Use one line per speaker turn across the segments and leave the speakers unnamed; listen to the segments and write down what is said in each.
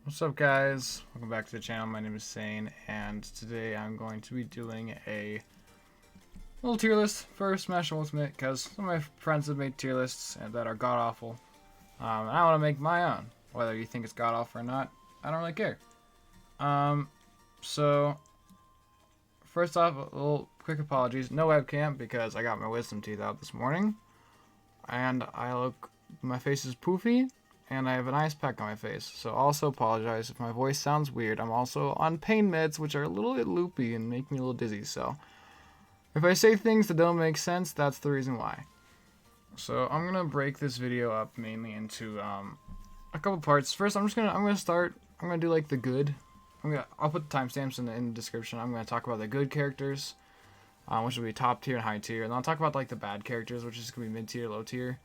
What's up, guys? Welcome back to the channel. My name is Sane, and today I'm going to be doing a little tier list for Smash Ultimate because some of my friends have made tier lists and that are god awful. And I want to make my own. Whether you think it's god awful or not, I don't really care. So first off, a little quick apologies. No webcam because I got my wisdom teeth out this morning, and my face is poofy and I have an ice pack on my face. So also apologize if my voice sounds weird. I'm also on pain meds, which are a little bit loopy and make me a little dizzy. So if I say things that don't make sense, that's the reason why. So I'm gonna break this video up mainly into a couple parts. First, I'm gonna do like the good. I'll put the timestamps in the description. I'm gonna talk about the good characters, which will be top tier and high tier, and then I'll talk about like the bad characters, which is gonna be mid tier, low tier.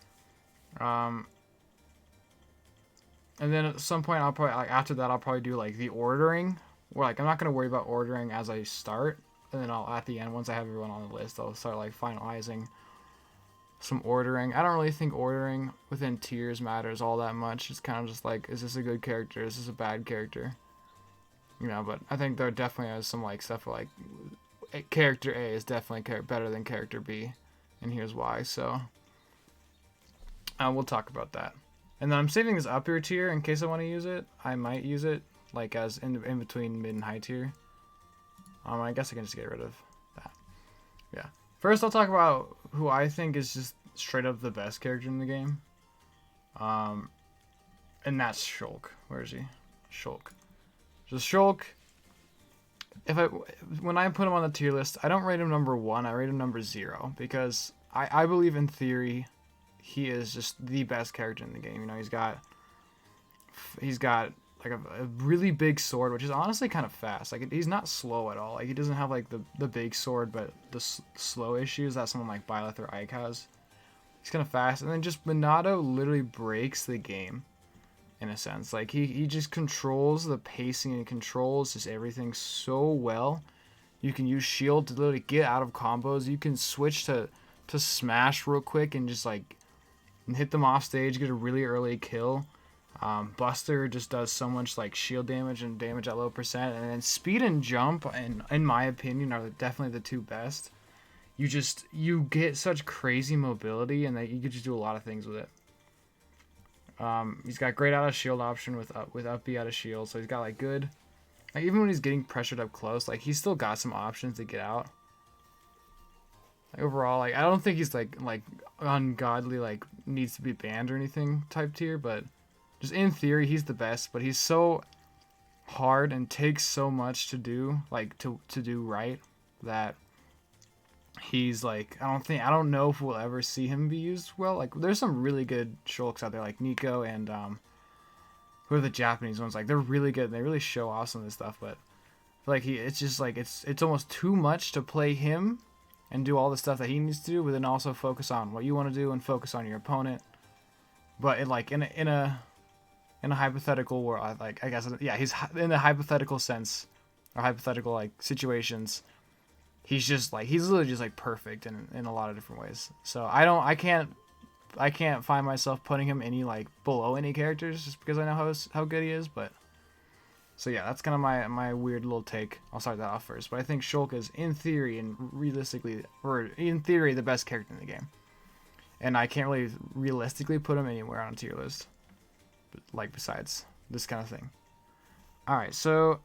And then at some point, after that, I'll probably do like the ordering. Where like I'm not gonna worry about ordering as I start, and then I'll at the end once I have everyone on the list, I'll start like finalizing some ordering. I don't really think ordering within tiers matters all that much. It's kind of just like, is this a good character? Is this a bad character? But I think there definitely is some like stuff where, like character A is definitely better than character B, and here's why. So we'll talk about that. And then I'm saving this upper tier in case I want to use it. I might use it like as in between mid and high tier. I guess I can just get rid of that. Yeah. First, I'll talk about who I think is just straight up the best character in the game. And that's Shulk. Where is he? Shulk. So Shulk. When I put him on the tier list, I don't rate him number 1. I rate him number 0 because I believe in theory he is just the best character in the game. He's got like a really big sword, which is honestly kind of fast. Like he's not slow at all. Like he doesn't have like the big sword, but the slow issues that someone like Byleth or Ike has. He's kind of fast, and then just Minato literally breaks the game in a sense. Like he just controls the pacing and controls just everything so well. You can use shield to literally get out of combos. You can switch to smash real quick and just like hit them off stage, get a really early kill. Buster just does so much like shield damage and damage at low percent, and then speed and jump, and in my opinion, are definitely the two best. You get such crazy mobility, and that you can just do a lot of things with it. He's got great out of shield option with up B out of shield, so he's got like good. Like even when he's getting pressured up close, like he's still got some options to get out. Overall, like I don't think he's like ungodly, like needs to be banned or anything type tier, but just in theory he's the best. But he's so hard and takes so much to do, like to do right, that he's like I don't know if we'll ever see him be used well. Like there's some really good Shulks out there like Nico and who are the Japanese ones, like they're really good and they really show off some of this stuff, but like it's just like it's almost too much to play him and do all the stuff that he needs to do, but then also focus on what you want to do and focus on your opponent. But in a hypothetical world, like I guess he's in a hypothetical sense or hypothetical like situations. He's literally just like perfect in a lot of different ways. So I can't find myself putting him any like below any characters just because I know how good he is, but. So yeah, that's kind of my weird little take. I'll start that off first. But I think Shulk is, in theory and realistically, or in theory, the best character in the game. And I can't really realistically put him anywhere on a tier list. Like, besides this kind of thing. Alright, so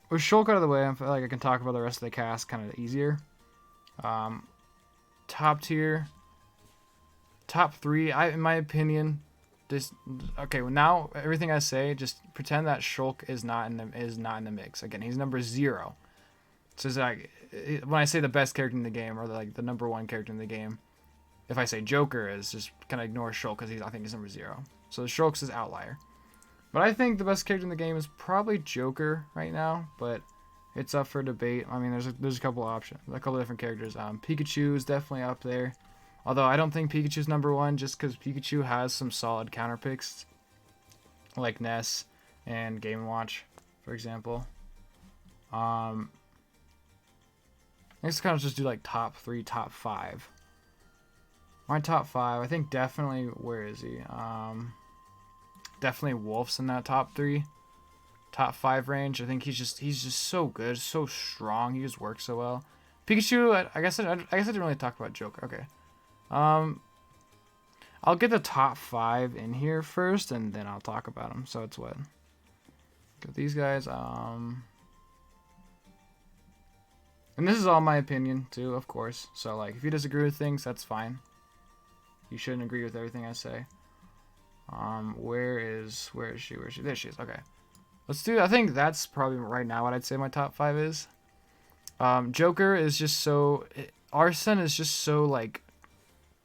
with Shulk out of the way, I feel like I can talk about the rest of the cast kind of easier. Top tier. Top 3, in my opinion... Okay, well now everything I say, just pretend that Shulk is not in the mix. Again, he's number 0. So it's like when I say the best character in the game or like the number 1 character in the game, if I say Joker is, just kind of ignore Shulk because I think he's number 0. So Shulk's is outlier. But I think the best character in the game is probably Joker right now, but it's up for debate. I mean, there's a couple options, a couple different characters. Pikachu is definitely up there. Although I don't think Pikachu's number 1 just because Pikachu has some solid counter picks. Like Ness and Game & Watch, for example. Let's kind of just do like top 3, top 5. My top 5, I think definitely, where is he? definitely Wolf's in that top 3, top 5 range. I think he's just so good, so strong. He just works so well. Pikachu, I guess I didn't really talk about Joker. Okay. I'll get the top 5 in here first, and then I'll talk about them. So it's what? Got these guys. And this is all my opinion too, of course. So like, if you disagree with things, that's fine. You shouldn't agree with everything I say. Where is she? There she is. Okay. Let's do. I think that's probably right now what I'd say my top 5 is. Joker is just so. Arsene is just so like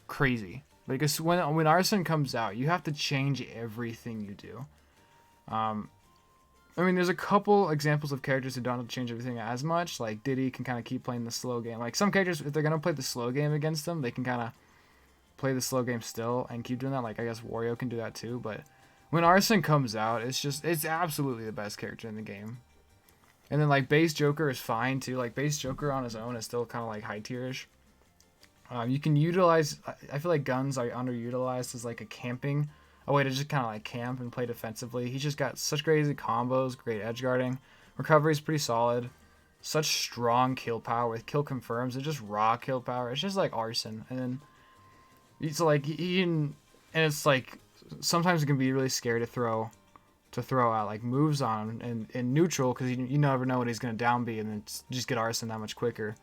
crazy. Because when Arsene comes out, you have to change everything you do. I mean, there's a couple examples of characters who don't have to change everything as much. Like Diddy can kind of keep playing the slow game. Like some characters, if they're gonna play the slow game against them, they can kind of play the slow game still and keep doing that. Like I guess Wario can do that too. But when Arsene comes out, it's absolutely the best character in the game. And then like base Joker is fine too. Like base Joker on his own is still kind of like high tierish. You can utilize. I feel like guns are underutilized as like a way to just kind of like camp and play defensively. He's just got such crazy combos, great edge guarding. Recovery is pretty solid. Such strong kill power with kill confirms and just raw kill power. It's just like Arsene. And then it's like he can, and it's like sometimes it can be really scary to throw out like moves on in neutral because you never know what he's gonna down B, and then just get Arsene that much quicker.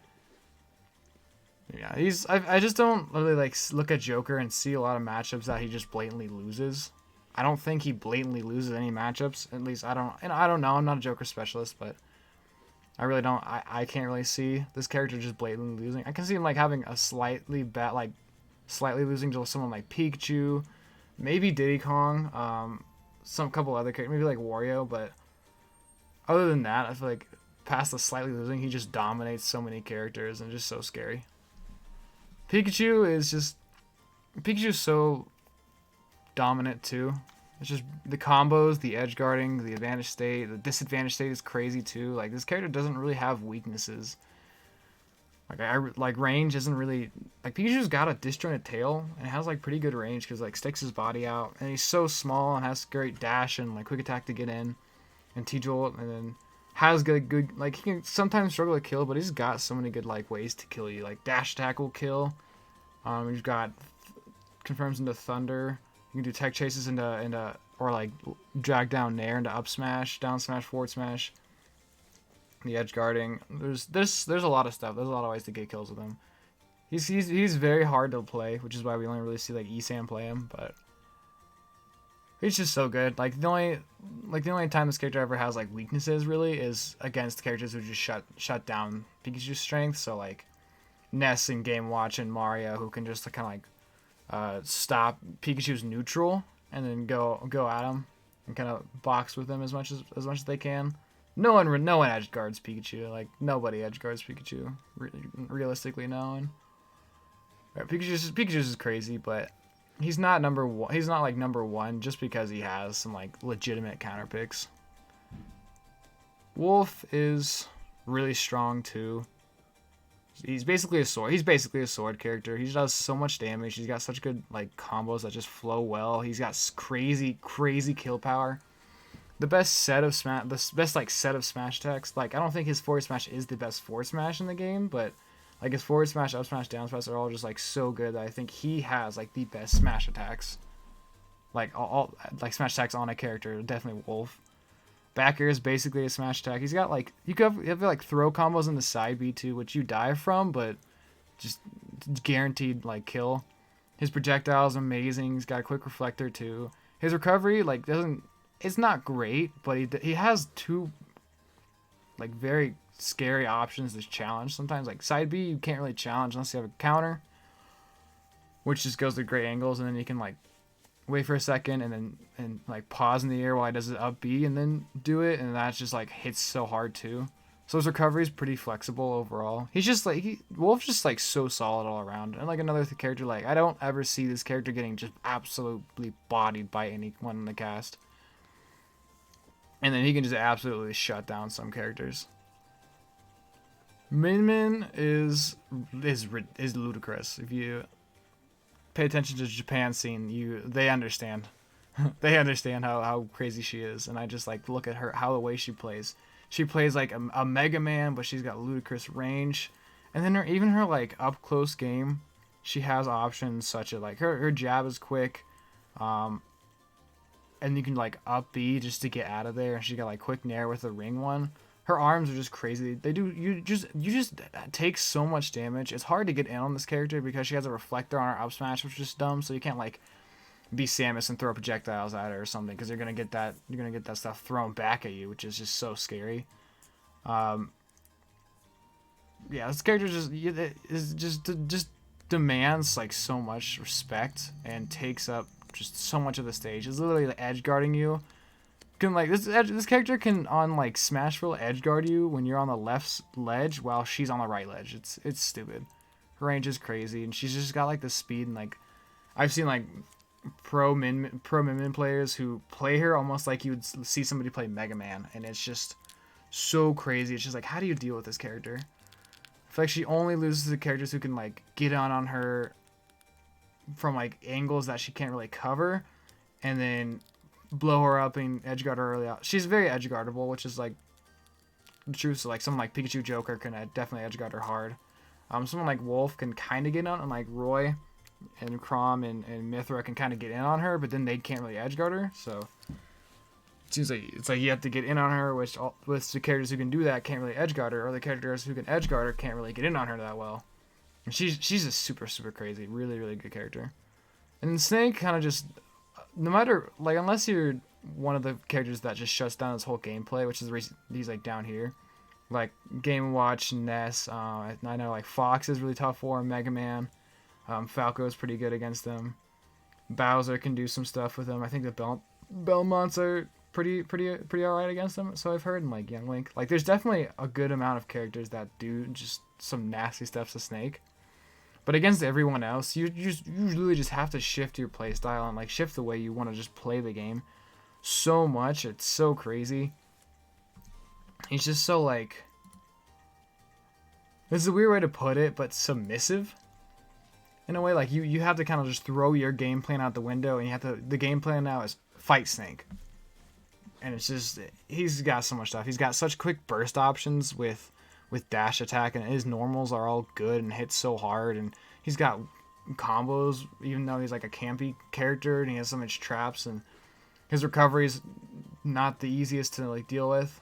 Yeah, I just don't really like look at Joker and see a lot of matchups that he just blatantly loses. I don't think he blatantly loses any matchups. At least I don't know. I'm not a Joker specialist, but I really don't. I can't really see this character just blatantly losing. I can see him like having a slightly losing to someone like Pikachu, maybe Diddy Kong, some couple other characters, maybe like Wario. But other than that, I feel like past the slightly losing, he just dominates so many characters and just so scary. Pikachu's so dominant too. It's just the combos, the edge guarding, the advantage state, the disadvantage state is crazy too. Like this character doesn't really have weaknesses. Like range isn't really like Pikachu's got a disjointed tail and has like pretty good range because like sticks his body out and he's so small and has great dash and like quick attack to get in and T-Jolt, and then has good like he can sometimes struggle to kill, but he's got so many good like ways to kill you. Like dash attack will kill. You've got confirms into thunder. You can do tech chases into or like drag down nair into up smash, down smash, forward smash. The edge guarding. There's a lot of stuff. There's a lot of ways to get kills with him. He's very hard to play, which is why we only really see like Esam play him, but he's just so good. Like the only time this character ever has like weaknesses really is against characters who just shut down Pikachu's strength. So like Ness and Game Watch and Mario, who can just kind of like stop Pikachu's neutral and then go at him and kind of box with him as much as they can. No one edge guards Pikachu. Like nobody edge guards Pikachu. Realistically, no one. Right, Pikachu's is crazy, but he's not number one. He's not like number one just because he has some like legitimate counter picks. Wolf is really strong too. He's basically a sword character. He does so much damage. He's got such good like combos that just flow well. He's got crazy kill power. The best set of smash attacks. Like I don't think his forward smash is the best forward smash in the game, but like his forward smash, up smash, down smash are all just like so good that I think he has like the best smash attacks. Like all like smash attacks on a character, definitely Wolf. Back air is basically a smash attack. He's got like you have like throw combos in the side B too, which you die from, but just guaranteed like kill. His projectile is amazing. He's got a quick reflector too. His recovery like it's not great, but he has two like very scary options to challenge. Sometimes like side B you can't really challenge unless you have a counter, which just goes to great angles, and then you can like wait for a second and like pause in the air while he does it up B and then do it, and that just like hits so hard too. So his recovery is pretty flexible overall. He's just like Wolf's just like so solid all around. And like another character, like I don't ever see this character getting just absolutely bodied by anyone in the cast. And then he can just absolutely shut down some characters. Min Min is ludicrous. If you pay attention to the Japan scene, they understand. They understand how crazy she is, and I just like look at her, how the way she plays. She plays like a Mega Man, but she's got ludicrous range, and then even her like up close game, she has options such as like her jab is quick, um, and you can like up B just to get out of there. And she got like quick nair with the ring one. Her arms are just crazy. They do you just take so much damage. It's hard to get in on this character because she has a reflector on her up smash, which is just dumb. So you can't like be Samus and throw projectiles at her or something because you're gonna get that stuff thrown back at you, which is just so scary. Um, yeah, this character just demands like so much respect and takes up just so much of the stage. It's literally like edge guarding you. Can like this character can on like Smashville edge guard you when you're on the left ledge while she's on the right ledge. It's stupid. Her range is crazy, and she's just got like the speed, and like I've seen like pro Min players who play her almost like you would see somebody play Mega Man, and it's just so crazy. It's just like, how do you deal with this character? I feel like she only loses to characters who can like get on her from like angles that she can't really cover, and then blow her up and edge guard her early out. She's very edge guardable, which is like the truth. So like someone like Pikachu Joker can definitely edge guard her hard. Someone like Wolf can kind of get on, and like Roy and Chrom and Mythra can kind of get in on her, but then they can't really edge guard her. So it seems like it's like you have to get in on her, which with the characters who can do that can't really edge guard her, or the characters who can edge guard her can't really get in on her that well. And she's just super crazy, really good character. And then Snake kind of just, no matter like, unless you're one of the characters that just shuts down his whole gameplay, which is the reason he's like down here, like Game & Watch, Ness. I know like Fox is really tough for him, Mega Man. Falco is pretty good against them. Bowser can do some stuff with him. I think the Belmonts are pretty alright against them. So I've heard, and like Young Link, like there's definitely a good amount of characters that do just some nasty stuff to Snake. But against everyone else, you really just have to shift your playstyle and like shift the way you want to just play the game so much. It's so crazy. He's just so like, this is a weird way to put it, but submissive. In a way, like you have to kind of just throw your game plan out the window, and you have to, the game plan now is fight Snake. And it's just, he's got so much stuff. He's got such quick burst options with dash attack, and his normals are all good and hit so hard, and he's got combos even though he's like a campy character, and he has so much traps, and his recovery is not the easiest to like deal with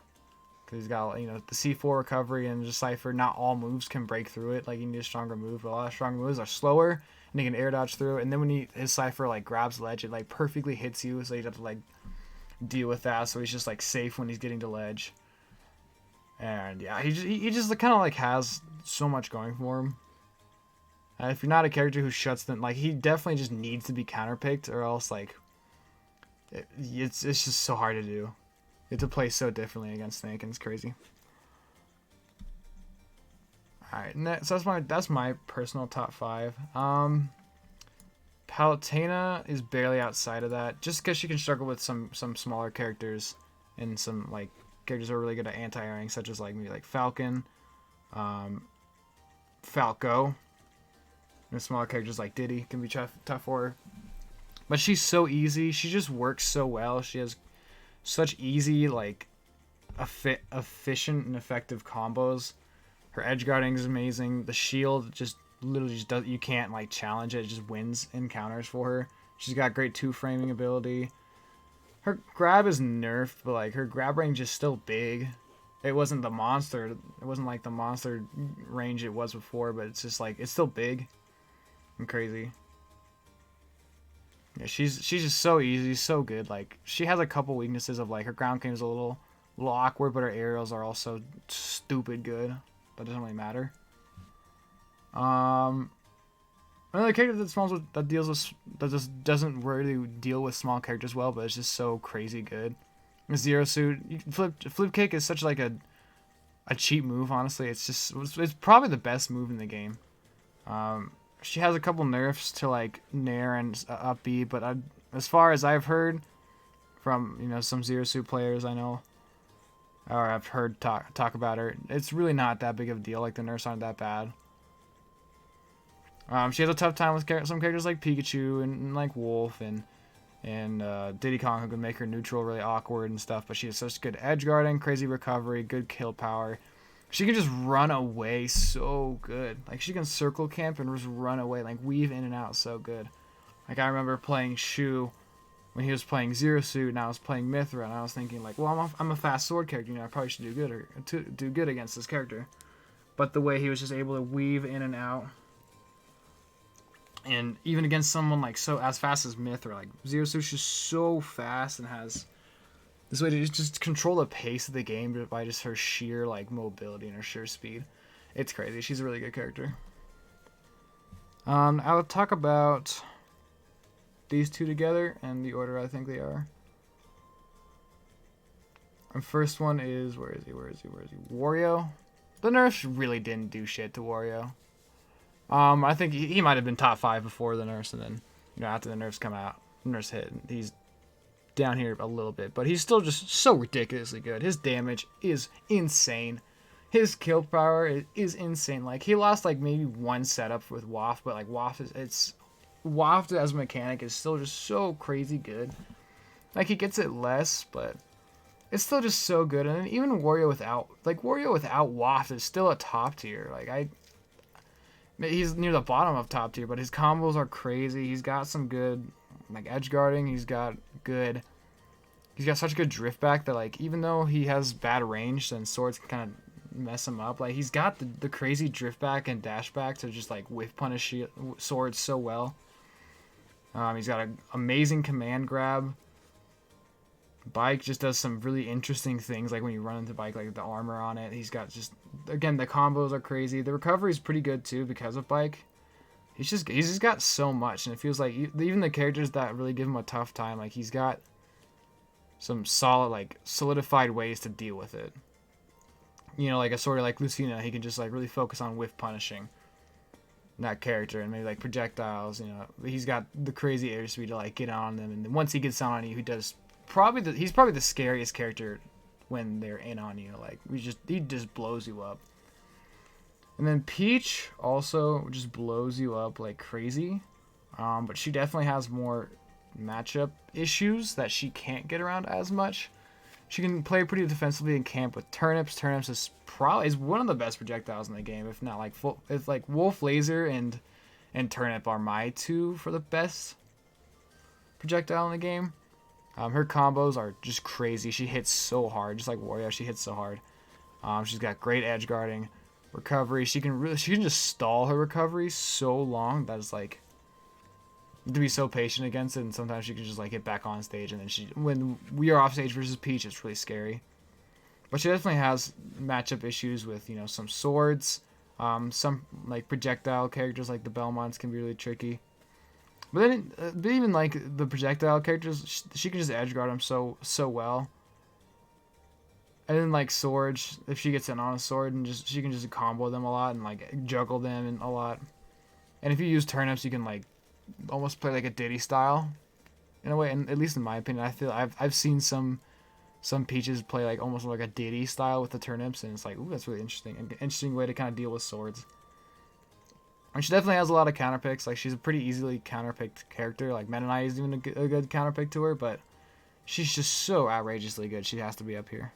because he's got, you know, the C4 recovery and just Cypher. Not all moves can break through it. Like you need a stronger move, but a lot of stronger moves are slower and he can air dodge through it. And then when his Cypher like grabs ledge, it like perfectly hits you, so you have to like deal with that. So he's just like safe when he's getting to ledge. And yeah, he just kind of like has so much going for him. If you're not a character who shuts them, like he definitely just needs to be counterpicked, or else like it's just so hard to do. You have to play so differently against Snake, and it's crazy. All right, so that's my personal top 5. Palutena is barely outside of that, just because she can struggle with some smaller characters and some like characters who are really good at anti-airing, such as like maybe like Falcon, Falco, and smaller characters like Diddy can be tough for her. But she's so easy. She just works so well. She has such easy, like, efficient and effective combos. Her edge guarding is amazing. The shield just literally just does, you can't like challenge it. It just wins encounters for her. She's got great 2-framing ability. Her grab is nerfed, but like her grab range is still big. It wasn't the monster. It wasn't like the monster range it was before, but it's just like it's still big and crazy. Yeah, she's just so easy, so good. Like she has a couple weaknesses of like her ground game is a little awkward, but her aerials are also stupid good. But it doesn't really matter. Another character that just doesn't really deal with small characters well, but it's just so crazy good. Zero Suit, flip kick is such like a cheap move. Honestly, it's probably the best move in the game. She has a couple nerfs to like Nair and up B, but as far as I've heard from, you know, some Zero Suit players I know, or I've heard talk about her, it's really not that big of a deal. Like the nerfs aren't that bad. She has a tough time with some characters like Pikachu and like Wolf and and Diddy Kong, who can make her neutral really awkward and stuff, but she has such good edge guarding, crazy recovery, good kill power. She can just run away so good. Like, she can circle camp and just run away, like, weave in and out so good. Like, I remember playing Shu when he was playing Zero Suit, and I was playing Mythra, and I was thinking, like, well, I'm a fast sword character, you know, I probably should do good against this character. But the way he was just able to weave in and out, and even against someone like so as fast as Mythra, like Zero Suit's just so fast and has this way to just control the pace of the game by just her sheer like mobility and her sheer speed. It's crazy. She's a really good character. I will talk about these two together and the order I think they are. Our first one is where is he? Wario. The nerfs really didn't do shit to Wario. I think he might have been top 5 before the nerfs, and then, you know, after the nerfs come out, nerfs hit, he's down here a little bit, but he's still just so ridiculously good. His damage is insane. His kill power is insane. Like, he lost like maybe one setup with Waft, but like Waft Waft as a mechanic is still just so crazy good. Like, he gets it less, but it's still just so good. And then even Wario without Waft is still a top tier. Like, he's near the bottom of top tier, but his combos are crazy. He's got some good like edge guarding. He's got such good drift back that, like, even though he has bad range and swords can kind of mess him up, like, he's got the crazy drift back and dash back to just like whiff punish swords so well. He's got an amazing command grab. Bike just does some really interesting things, like when you run into Bike, like the armor on it. He's got just, again, the combos are crazy. The recovery is pretty good too because of Bike. He's just got so much, and it feels like even the characters that really give him a tough time, like, he's got some solid, like, solidified ways to deal with it. You know, like a sort of like Lucina, he can just like really focus on whiff punishing that character, and maybe like projectiles. You know, he's got the crazy airspeed to like get on them, and then once he gets on you, he does. He's probably the scariest character when they're in on you. Like, he just blows you up. And then Peach also just blows you up like crazy. But she definitely has more matchup issues that she can't get around as much. She can play pretty defensively in camp with Turnips. Turnips is one of the best projectiles in the game, if not like Wolf Laser and Turnip are my two for the best projectile in the game. Her combos are just crazy. She hits so hard, just like Wario. She hits so hard. She's got great edge guarding, recovery. She can just stall her recovery so long that it's like to be so patient against it. And sometimes she can just like get back on stage, and then when we are off stage versus Peach, it's really scary. But she definitely has matchup issues with, you know, some swords. Some like projectile characters like the Belmonts can be really tricky. But then, even like the projectile characters, she can just edge guard them so well. And then like swords, if she gets in on a sword, and she can just combo them a lot and like juggle them a lot. And if you use Turnips, you can like almost play like a Diddy style, in a way. And at least in my opinion, I feel I've seen some Peaches play like almost like a Diddy style with the Turnips, and it's like, ooh, that's really interesting. An interesting way to kind of deal with swords. And she definitely has a lot of counterpicks. Like, she's a pretty easily counterpicked character. Like, Meta Knight is even a good counterpick to her, but she's just so outrageously good. She has to be up here.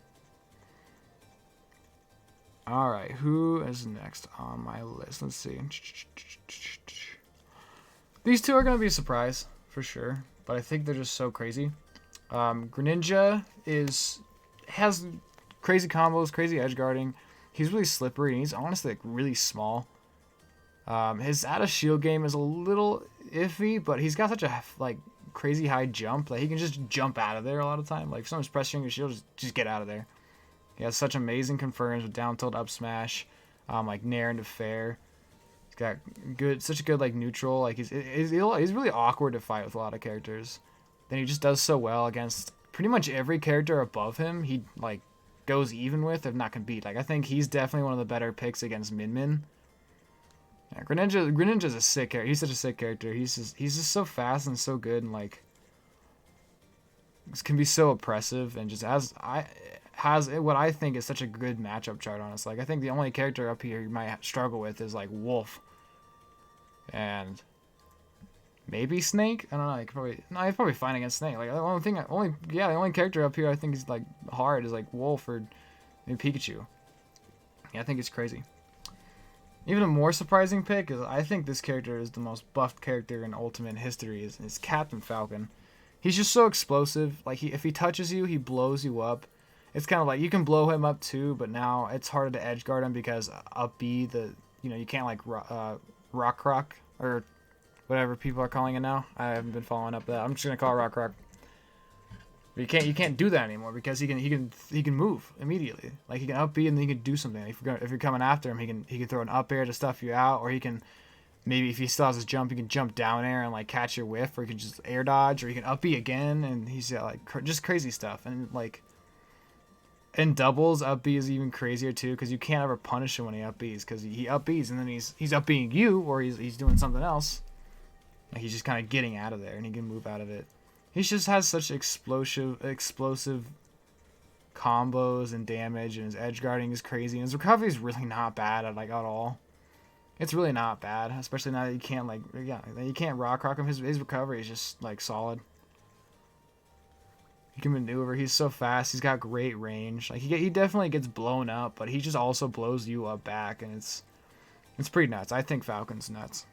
Alright, who is next on my list? Let's see. These two are going to be a surprise, for sure. But I think they're just so crazy. Greninja has crazy combos, crazy edge guarding. He's really slippery, and he's honestly like really small. His out of shield game is a little iffy, but he's got such a like crazy high jump that he can just jump out of there a lot of the time. Like, if someone's pressing your shield, just get out of there. He has such amazing confirms with down tilt, up smash, like nair into fair. He's got such a good like neutral. Like, he's really awkward to fight with a lot of characters. Then he just does so well against pretty much every character above him. He like goes even with, if not can beat. Like, I think he's definitely one of the better picks against Min Min. Yeah, Greninja's a sick character. He's such a sick character. He's just so fast and so good, and like can be so oppressive, and just has what I think is such a good matchup chart on us. Like, I think the only character up here you might struggle with is like Wolf, and maybe Snake. I don't know. He's probably fine against Snake. Like the only character up here I think is like hard is like Wolf or maybe Pikachu. Yeah, I think it's crazy. Even a more surprising pick is I think this character is the most buffed character in Ultimate history is Captain Falcon. He's just so explosive. Like if he touches you, he blows you up. It's kind of like you can blow him up too, but now it's harder to edge guard him because up B you can't like rock or whatever people are calling it now. I haven't been following up that. I'm just gonna call it rock. But you can't do that anymore because he can move immediately. Like he can up B and then he can do something. If you're coming after him, he can throw an up air to stuff you out, or he can maybe if he still has his jump, he can jump down air and like catch your whiff, or he can just air dodge, or he can up B again, and he's got like just crazy stuff. And like in doubles, up B is even crazier too because you can't ever punish him when he up Bs because he up Bs and then he's up Bing you or he's doing something else. Like he's just kind of getting out of there and he can move out of it. He just has such explosive combos and damage, and his edge guarding is crazy, and his recovery is really not bad at all. It's really not bad, especially now that you can't you can't rock him. His recovery is just like solid. He can maneuver. He's so fast. He's got great range. Like he definitely gets blown up, but he just also blows you up back, and it's pretty nuts. I think Falcon's nuts.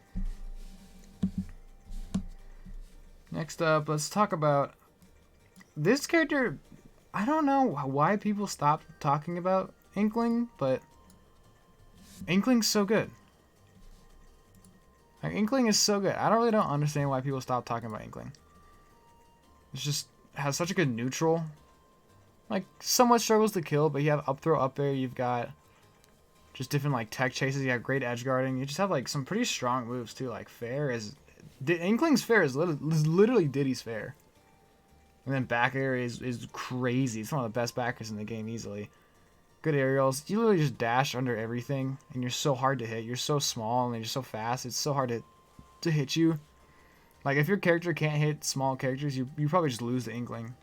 Next up, let's talk about this character. I don't know why people stopped talking about Inkling, but Inkling's so good. Like, Inkling is so good. I don't understand why people stopped talking about Inkling. It's just has such a good neutral. Like, somewhat struggles to kill, but you have up throw, up air. You've got just different like tech chases. You have great edge guarding. You just have like some pretty strong moves too. Like Inkling's fair is literally Diddy's fair. And then back air is crazy. It's one of the best backers in the game easily. Good aerials. You literally just dash under everything, and you're so hard to hit. You're so small, and you're so fast. It's so hard to hit you. Like, if your character can't hit small characters, you probably just lose the Inkling.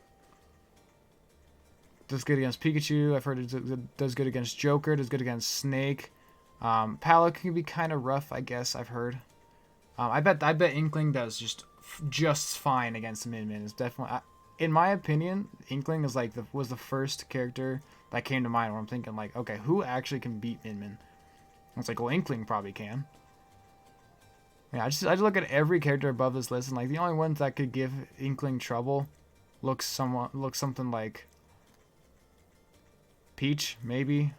Does good against Pikachu. I've heard it does good against Joker. Does good against Snake. Palo can be kind of rough, I guess. I've heard. I bet Inkling does just fine against Min Min. It's definitely, in my opinion, Inkling is like was the first character that came to mind where I'm thinking like, okay, who actually can beat Min Min? It's like, well, Inkling probably can. Yeah, I just look at every character above this list, and like the only ones that could give Inkling trouble look something like Peach, maybe.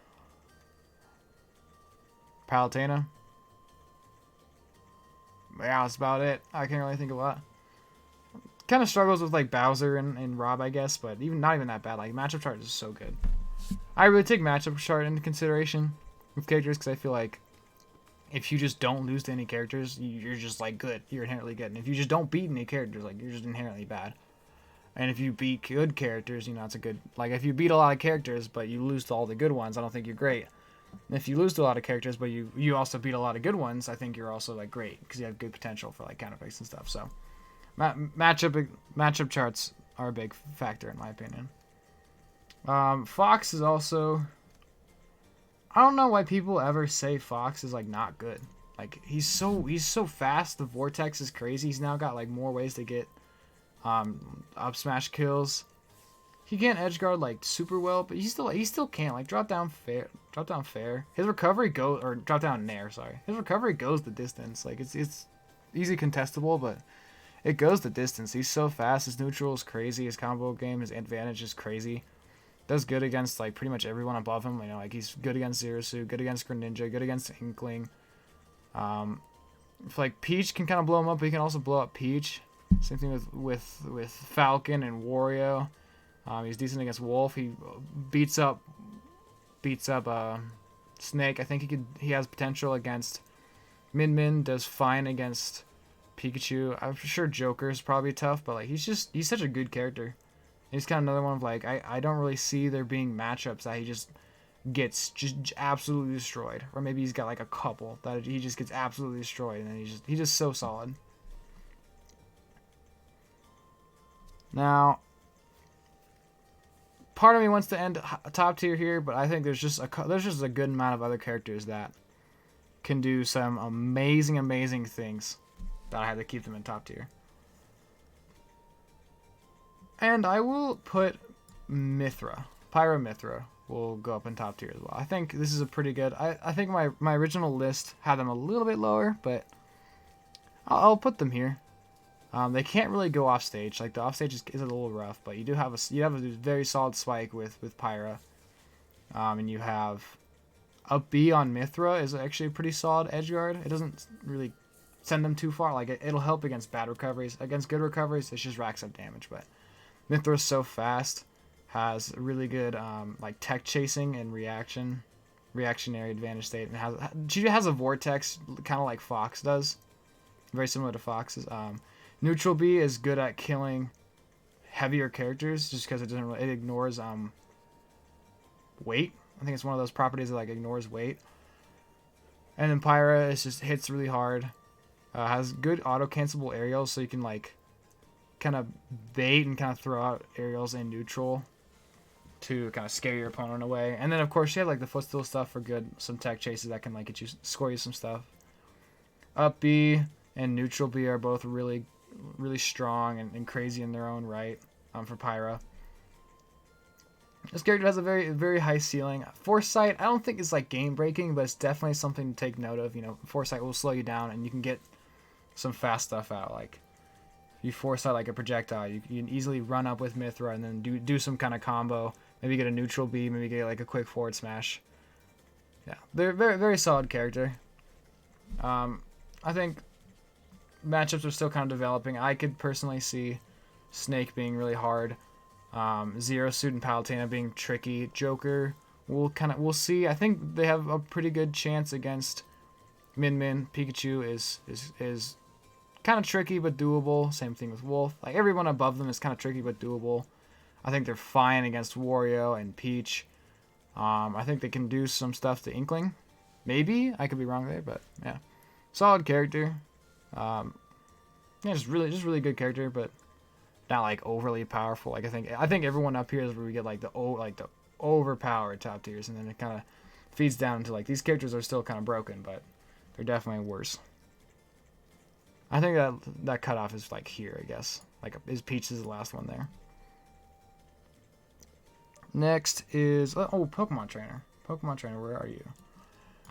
Palutena. Yeah, that's about it. I can't really think of a lot. Kind of struggles with like Bowser and Rob, I guess, but not even that bad. Like matchup chart is so good. I really take matchup chart into consideration with characters because I feel like if you just don't lose to any characters, you're just like good. You're inherently good. And if you just don't beat any characters, like you're just inherently bad. And if you beat good characters, it's a good. Like if you beat a lot of characters but you lose to all the good ones, I don't think you're great. And if you lose to a lot of characters, but you also beat a lot of good ones, I think you're also like great because you have good potential for like counterpicks and stuff. So, matchup charts are a big factor in my opinion. Fox is also. I don't know why people ever say Fox is like not good. Like he's so fast. The vortex is crazy. He's now got like more ways to get up smash kills. He can't edge guard like super well, but he still can't like drop down fair. His recovery drop down nair. Sorry, his recovery goes the distance. Like it's easy contestable, but it goes the distance. He's so fast. His neutral is crazy. His combo game, his advantage is crazy. Does good against like pretty much everyone above him. Like he's good against Zerasu, good against Greninja, good against Inkling. If like Peach can kind of blow him up, but he can also blow up Peach. Same thing with Falcon and Wario. He's decent against Wolf. He beats up Snake. I think he has potential against Min Min. Does fine against Pikachu. I'm sure Joker's probably tough, but like he's such a good character. He's kind of another one of like I don't really see there being matchups that he just gets just absolutely destroyed, or maybe he's got like a couple that he just gets absolutely destroyed, and then he's just so solid. Now, part of me wants to end top tier here, but I think there's just a good amount of other characters that can do some amazing things that I had to keep them in top tier. And I will put Mythra. Pyra will go up in top tier as well. I think this is a pretty good... I think my original list had them a little bit lower, but I'll put them here. They can't really go off stage. Like, the off stage is a little rough, but you have a very solid spike with Pyra. And you have up B on Mythra is actually a pretty solid edge guard. It doesn't really send them too far. Like, it'll help against bad recoveries. Against good recoveries, it just racks up damage. But Mythra's so fast, has really good like tech chasing and reactionary advantage state, and she has a vortex kind of like Fox does, very similar to Fox's. Neutral B is good at killing heavier characters just because it ignores weight. I think it's one of those properties that like ignores weight. And then Pyra is just hits really hard. Has good auto cancelable aerials, so you can like kind of bait and kind of throw out aerials in neutral to kind of scare your opponent away. And then of course you have like the footstool stuff for some tech chases that can like score you some stuff. Up B and neutral B are both really strong and crazy in their own right for Pyra. This character has a very high ceiling. Foresight, I don't think it's like game breaking, but it's definitely something to take note of. You know, Foresight will slow you down and you can get some fast stuff out. Like, you Foresight like a projectile, you can easily run up with Mythra and then do some kind of combo. Maybe get a neutral B, maybe get like a quick forward smash. Yeah, they're very solid character. I think matchups are still kind of developing. I could personally see Snake being really hard. Zero Suit and Palutena being tricky. Joker, we'll see. I think they have a pretty good chance against Min. Pikachu is kind of tricky but doable. Same thing with Wolf. Like, everyone above them is kind of tricky but doable. I think they're fine against Wario and Peach. I think they can do some stuff to Inkling. Maybe I could be wrong there, but yeah, solid character. Yeah, just really good character, but not like overly powerful. Like, I think everyone up here is where we get like the overpowered top tiers, and then it kind of feeds down to like these characters are still kind of broken, but they're definitely worse. I think that cutoff is like here, I guess. Like, is Peach is the last one there. Next is Pokemon Trainer. Pokemon Trainer, where are you?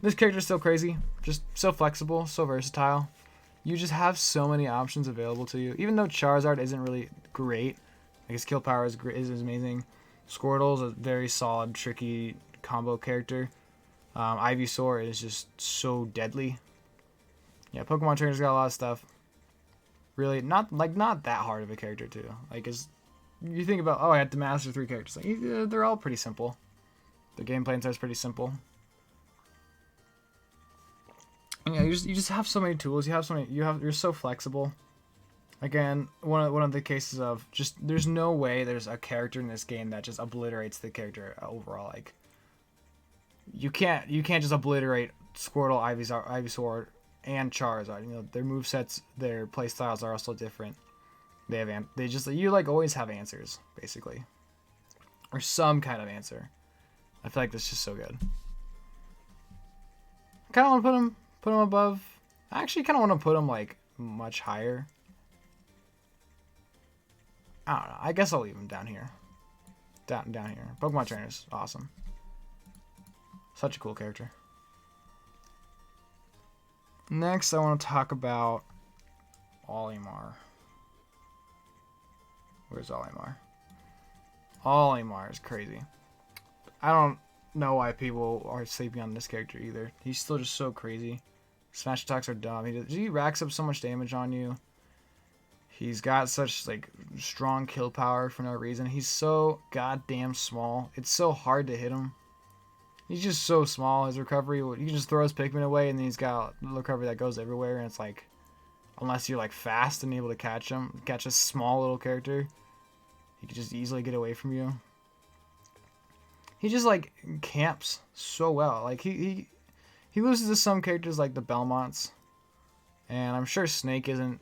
This character is so crazy, just so flexible, so versatile. You just have so many options available to you. Even though Charizard isn't really great, like his kill power is amazing. Squirtle's a very solid, tricky combo character. Ivysaur is just so deadly. Yeah, Pokemon Trainer's got a lot of stuff. Really, not that hard of a character too. Like, you think about, I had to master 3 characters. Like, they're all pretty simple. The gameplay inside is pretty simple. And yeah, you just have so many tools. You're so flexible. Again, one of the cases of just there's no way there's a character in this game that just obliterates the character overall. Like, you can't just obliterate Squirtle, Ivysaur, and Charizard. You know, their movesets, their playstyles are also different. You like always have answers, basically, or some kind of answer. I feel like that's just so good. I kind of want to put him above. I actually kind of want to put him like much higher. I don't know. I guess I'll leave him down here. Down here. Pokemon Trainer's awesome. Such a cool character. Next, I want to talk about Olimar. Where's Olimar? Olimar is crazy. I don't know why people are sleeping on this character either. He's still just so crazy. Smash attacks are dumb. He racks up so much damage on you. He's got such like strong kill power for no reason. He's so goddamn small. It's so hard to hit him. He's just so small. His recovery, you can just throw his Pikmin away, and then he's got a recovery that goes everywhere. And it's like, unless you're like fast and able to catch a small little character, he could just easily get away from you. He just like camps so well. Like he loses to some characters like the Belmonts, and I'm sure Snake isn't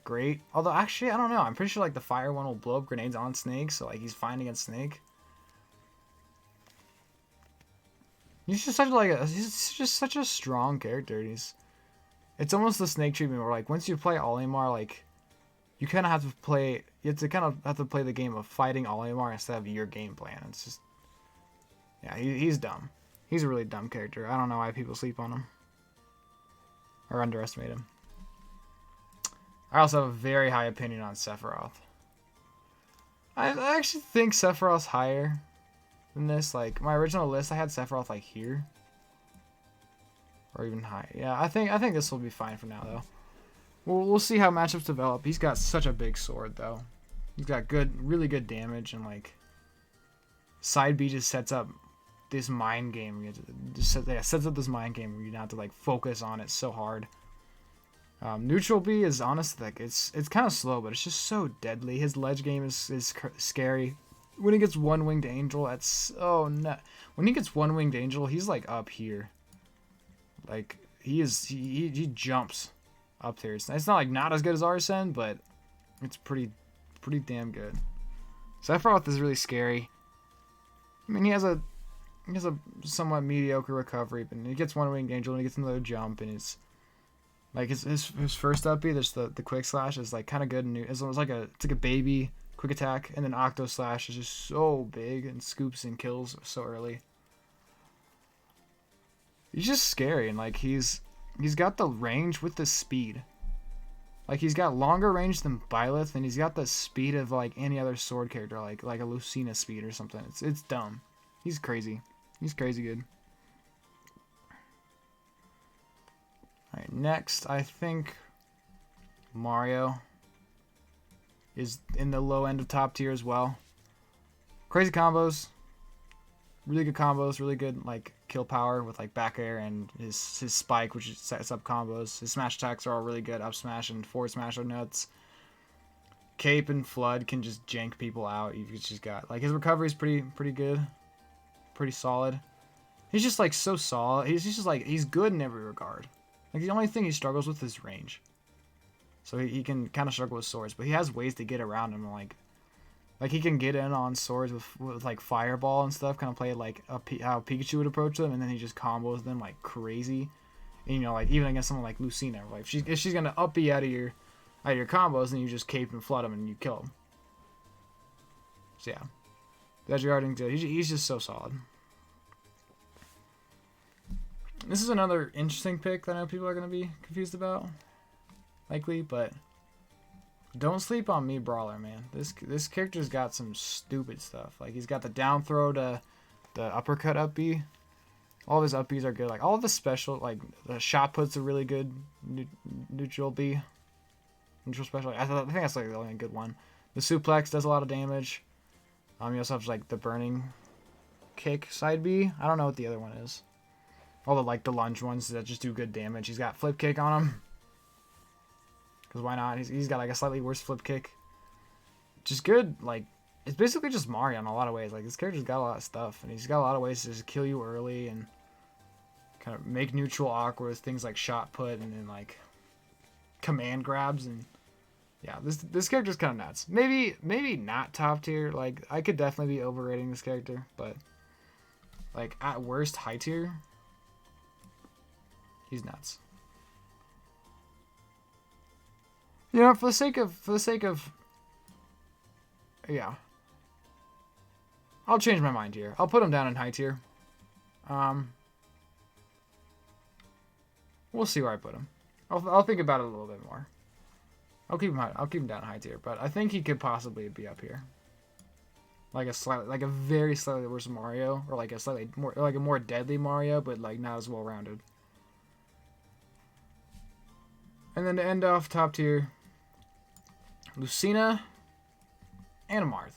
great. Although actually I don't know. I'm pretty sure like the fire one will blow up grenades on Snake, so like he's fine against Snake. He's just such a strong character. It's almost the Snake treatment where like once you play Olimar, like you kind of have to play. You have to kind of have to play the game of fighting Olimar instead of your game plan. It's just, yeah, he's dumb. He's a really dumb character. I don't know why people sleep on him or underestimate him. I also have a very high opinion on Sephiroth. I actually think Sephiroth's higher than this. Like my original list, I had Sephiroth like here, or even higher. Yeah, I think this will be fine for now though. We'll see how matchups develop. He's got such a big sword though. He's got really good damage, and like side B just sets up this mind game. Sets up this mind game where you have to like focus on it so hard. Neutral B is honestly like it's kind of slow, but it's just so deadly. His ledge game is scary. When he gets one winged angel, that's oh no. When he gets one winged angel, he's like up here. Like he jumps up there. It's not like not as good as Arsene, but it's pretty damn good. Sephiroth is really scary. I mean, he has a somewhat mediocre recovery, but he gets one winged angel and he gets another jump, and it's like his first up B, there's the quick slash is like kind of good, and it's like a baby quick attack, and then Octo Slash is just so big and scoops and kills so early. He's just scary, and like he's got the range with the speed. Like he's got longer range than Byleth, and he's got the speed of like any other sword character, like a Lucina speed or something. It's dumb. He's crazy. He's crazy good. Alright, next I think Mario is in the low end of top tier as well. Crazy combos. Really good combos, really good like kill power with like back air and his spike, which sets up combos. His smash attacks are all really good. Up smash and forward smash are nuts. Cape and Flood can just jank people out. You've just got like his recovery is pretty good, pretty solid. He's just like so solid. He's just like he's good in every regard. Like the only thing he struggles with is range. So he can kind of struggle with swords, but he has ways to get around him. Like he can get in on swords with like fireball and stuff, kind of play like how Pikachu would approach them, and then he just combos them like crazy. And, you know, like even against someone like Lucina, like if she's gonna up B out of your combos, then you just cape and flood him and you kill him. So yeah, that's regarding to he's just so solid. This is another interesting pick that I know people are gonna be confused about, likely, but. Don't sleep on me, Brawler, man. This character's got some stupid stuff. Like, he's got the down throw to the uppercut up B. All of his up Bs are good. Like, all of the special, like, the shot puts are really good. Neutral B. Neutral special. I think that's, like, the only good one. The suplex does a lot of damage. You also have, like, the burning kick side B. I don't know what the other one is. All the, like, the lunge ones that just do good damage. He's got flip kick on him. Because why not? He's got like a slightly worse flip kick. Just good. Like, it's basically just Mario in a lot of ways. Like, this character's got a lot of stuff. And he's got a lot of ways to just kill you early and kind of make neutral awkward with things like shot put and then like command grabs. And yeah, this character's kind of nuts. Maybe not top tier. Like, I could definitely be overrating this character. But like at worst high tier, he's nuts. You know, for the sake of, yeah, I'll change my mind here. I'll put him down in high tier. We'll see where I put him. I'll think about it a little bit more. I'll keep him down in high tier, but I think he could possibly be up here. Like a very slightly worse Mario, or like a more deadly Mario, but like not as well rounded. And then to end off top tier, Lucina and Marth.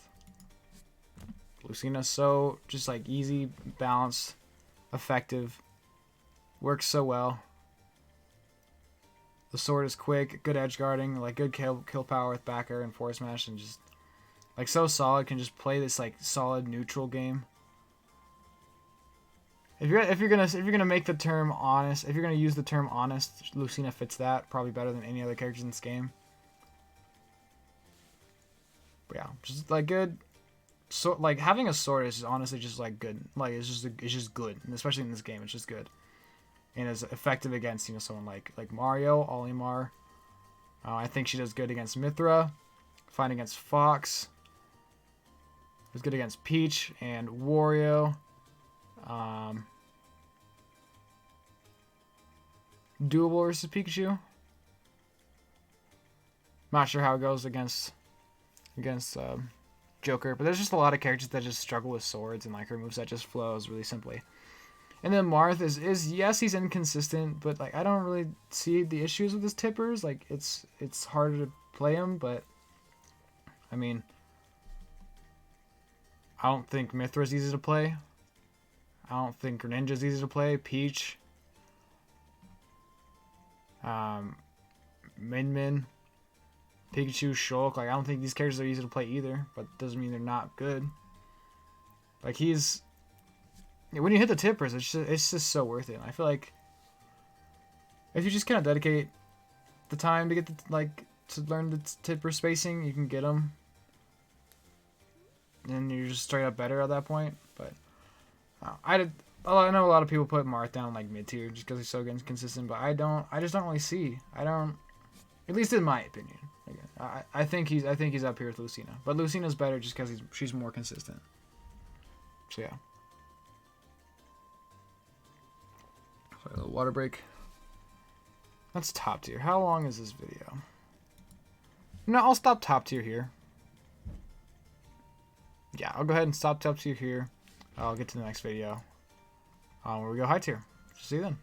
Lucina's so just like easy, balanced, effective, works so well. The sword is quick, good edge guarding, like good kill power with back air and forward smash, and just like so solid. Can just play this like solid neutral game. If you're gonna make the term honest, if you're gonna use the term honest, Lucina fits that probably better than any other characters in this game. But yeah, just like good. So like having a sword is honestly just like good. Like it's just good, and especially in this game, it's just good. and is effective against, you know, someone like Mario, Olimar. I think she does good against Mythra. Fine against Fox. Is good against Peach and Wario. Doable versus Pikachu. Not sure how it goes against Joker, but there's just a lot of characters that just struggle with swords, and like her moveset just flows really simply. And then Marth is yes, he's inconsistent, but like I don't really see the issues with his tippers. Like it's harder to play him, but I mean, I don't think Mythra's easy to play. I don't think Greninja's easy to play. Peach, Min, Pikachu, Shulk. Like I don't think these characters are easy to play either, but doesn't mean they're not good. Like when you hit the tippers, it's just so worth it. I feel like if you just kind of dedicate the time to get to learn the tipper spacing, you can get them, and you're just straight up better at that point. But I know a lot of people put Marth down like mid tier just because he's so inconsistent, but I just don't really see. At least in my opinion. I think he's up here with Lucina, but Lucina's better just because she's more consistent. So yeah. Sorry, a little water break. That's top tier. How long is this video? No, I'll stop top tier here. Yeah, I'll go ahead and stop top tier here. I'll get to the next video where we go high tier. See you then.